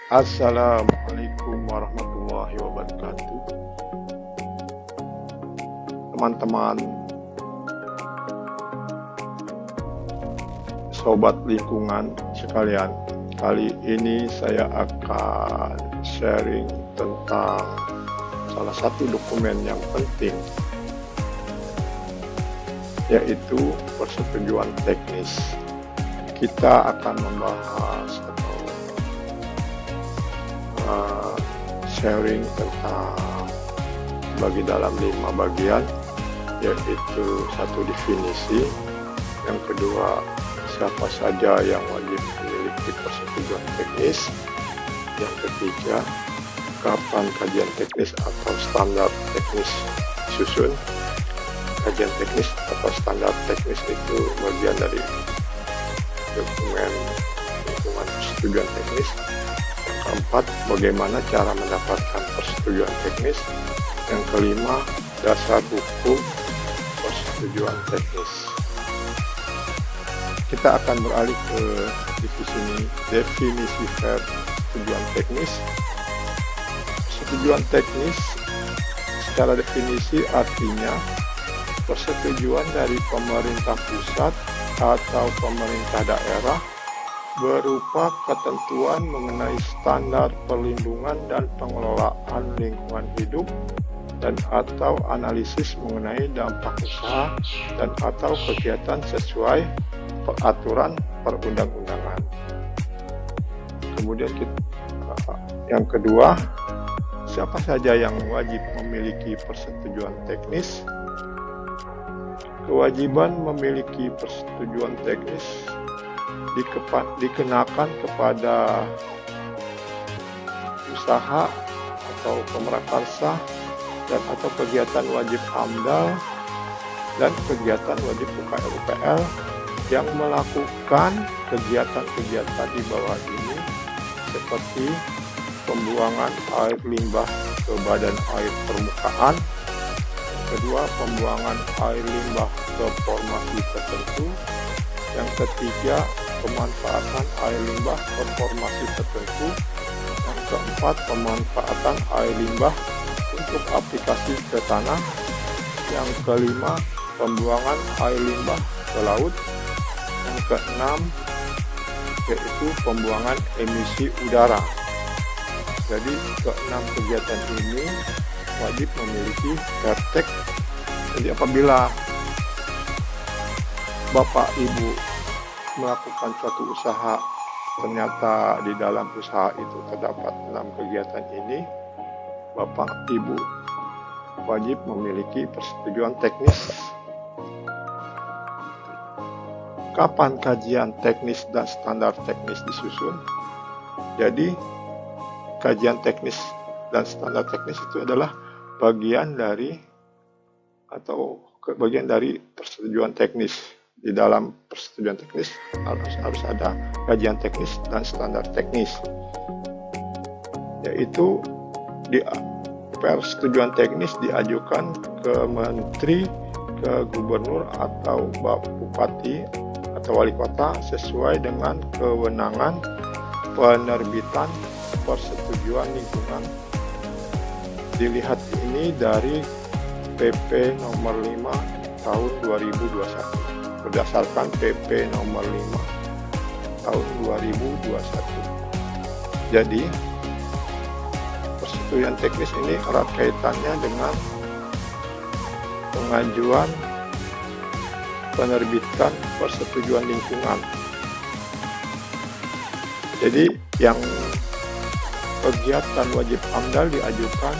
Assalamualaikum warahmatullahi wabarakatuh. Teman-teman, sobat lingkungan sekalian, kali ini saya akan sharing tentang salah satu dokumen yang penting, yaitu persetujuan teknis. Kita akan membahas atau sharing tentang bagi dalam 5 bagian, yaitu satu, definisi, yang kedua, siapa saja yang wajib memiliki persetujuan teknis, yang ketiga, kapan kajian teknis atau standar teknis disusun. Kajian teknis atau standar teknis itu bagian dari dokumen lingkungan persetujuan teknis. Yang keempat, bagaimana cara mendapatkan persetujuan teknis. Yang kelima, dasar hukum persetujuan teknis. Kita akan beralih ke definisi persetujuan teknis. Persetujuan teknis secara definisi artinya persetujuan dari pemerintah pusat atau pemerintah daerah berupa ketentuan mengenai standar perlindungan dan pengelolaan lingkungan hidup dan atau analisis mengenai dampak usaha dan atau kegiatan sesuai peraturan perundang-undangan. Kemudian yang kedua, siapa saja yang wajib memiliki persetujuan teknis? Kewajiban memiliki persetujuan teknis dikenakan kepada usaha atau pemrakarsa dan atau kegiatan wajib AMDAL dan kegiatan wajib UKL yang melakukan kegiatan-kegiatan di bawah ini seperti pembuangan air limbah ke badan air permukaan. Kedua, pembuangan air limbah ke formasi tertentu. Yang ketiga, pemanfaatan air limbah ke formasi tertentu. Yang keempat, pemanfaatan air limbah untuk aplikasi ke tanah. Yang kelima, pembuangan air limbah ke laut. Yang keenam, yaitu pembuangan emisi udara. Jadi keenam kegiatan ini wajib memiliki pertek. Jadi apabila Bapak Ibu melakukan suatu usaha, ternyata di dalam usaha itu terdapat 6 kegiatan ini, Bapak Ibu wajib memiliki persetujuan teknis. Kapan kajian teknis dan standar teknis disusun? Jadi kajian teknis dan standar teknis itu adalah bagian dari persetujuan teknis. Di dalam persetujuan teknis harus ada kajian teknis dan standar teknis, yaitu persetujuan teknis diajukan ke menteri, ke gubernur atau bupati atau wali kota sesuai dengan kewenangan penerbitan persetujuan lingkungan. Dilihat ini dari PP nomor 5 tahun 2021, berdasarkan PP nomor 5 tahun 2021. Jadi persetujuan teknis ini erat kaitannya dengan pengajuan penerbitan persetujuan lingkungan. Jadi yang kegiatan wajib AMDAL diajukan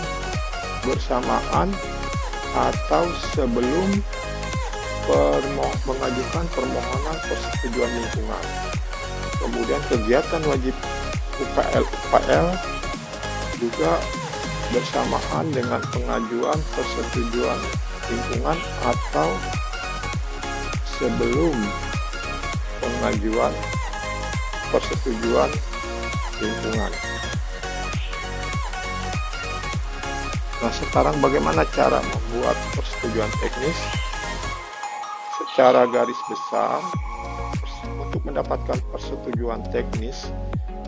bersamaan atau sebelum mengajukan permohonan persetujuan lingkungan. Kemudian kegiatan wajib UKL juga bersamaan dengan pengajuan persetujuan lingkungan atau sebelum pengajuan persetujuan lingkungan. Nah, sekarang bagaimana cara membuat persetujuan teknis? Secara garis besar, untuk mendapatkan persetujuan teknis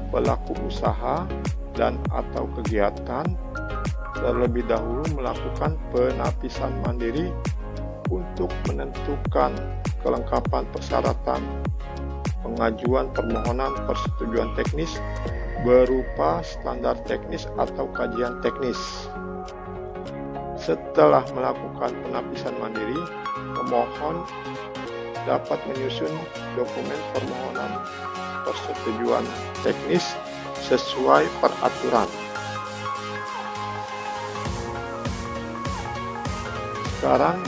pelaku usaha dan atau kegiatan terlebih dahulu melakukan penapisan mandiri untuk menentukan kelengkapan persyaratan pengajuan permohonan persetujuan teknis berupa standar teknis atau kajian teknis. Setelah melakukan penapisan mandiri, pemohon dapat menyusun dokumen permohonan persetujuan teknis sesuai peraturan. Sekarang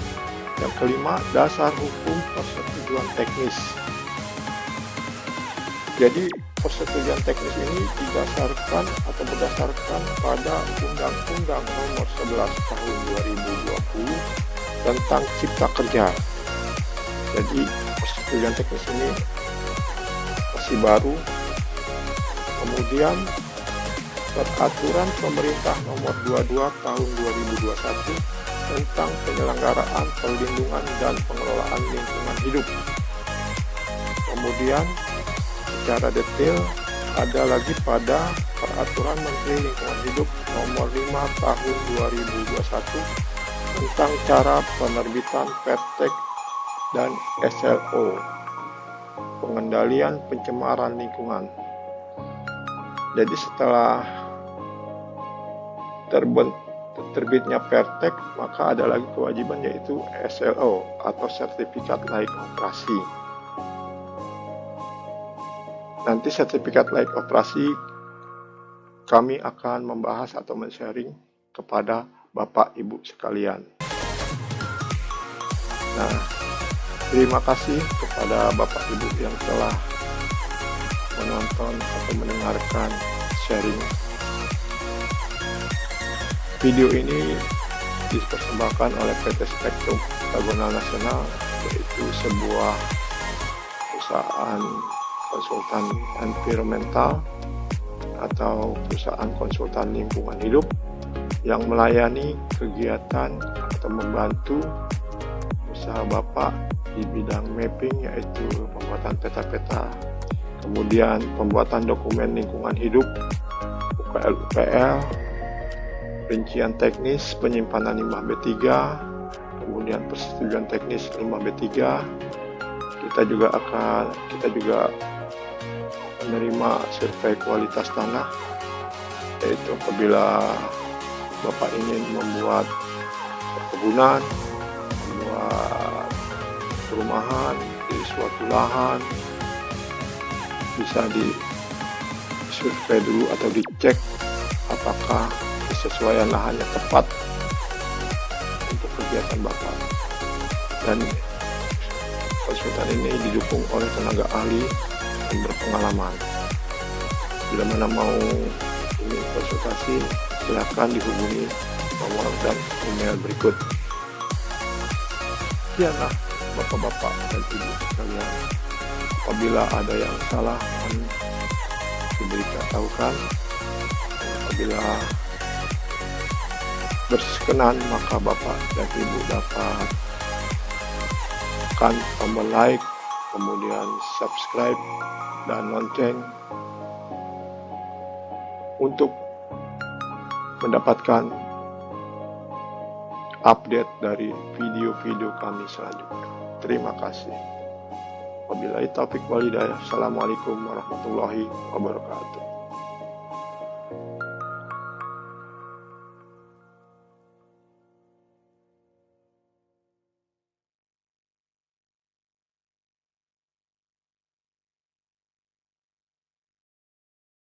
yang kelima, dasar hukum persetujuan teknis. Jadi persetujuan teknis ini didasarkan atau berdasarkan pada Undang-Undang Nomor 11 Tahun 2020 tentang Cipta Kerja. Jadi persetujuan teknis ini masih baru. Kemudian Peraturan Pemerintah Nomor 22 Tahun 2021 tentang penyelenggaraan perlindungan dan pengelolaan lingkungan hidup. Kemudian secara detail ada lagi pada Peraturan Menteri Lingkungan Hidup Nomor 5 Tahun 2021 tentang cara penerbitan Pertek dan SLO, pengendalian pencemaran lingkungan. Jadi setelah terbitnya Pertek, maka ada lagi kewajiban yaitu SLO atau Sertifikat Layak Operasi. Nanti sertifikat layak operasi kami akan membahas atau men-sharing kepada Bapak Ibu sekalian. Nah, terima kasih kepada Bapak Ibu yang telah menonton atau mendengarkan sharing. Video ini dipersembahkan oleh PT Spektrum Hexagonal Nasional, yaitu sebuah perusahaan konsultan environmental atau perusahaan konsultan lingkungan hidup yang melayani kegiatan atau membantu usaha Bapak di bidang mapping, yaitu pembuatan peta-peta, kemudian pembuatan dokumen lingkungan hidup, UKL-UPL, rincian teknis penyimpanan limbah B3, kemudian persetujuan teknis limbah B3. Kita juga menerima survei kualitas tanah, yaitu apabila Bapak ingin membuat perkebunan, membuat perumahan di suatu lahan, bisa disurvei dulu atau dicek apakah kesesuaian lahannya tepat untuk kegiatan Bapak. Dan konsultan ini didukung oleh tenaga ahli dan berpengalaman. Bila mana mau ini konsultasi, silakan dihubungi nomor dan email berikut. Sekianlah Bapak-bapak dan Ibu sekalian. Apabila ada yang salah, mohon diberitahukan. Apabila berkenan, maka Bapak dan Ibu dapat tekan tombol like, kemudian subscribe dan lonceng untuk mendapatkan update dari video-video kami selanjutnya. Terima kasih. Wabillahi taufiq wal hidayah. Assalamualaikum warahmatullahi wabarakatuh.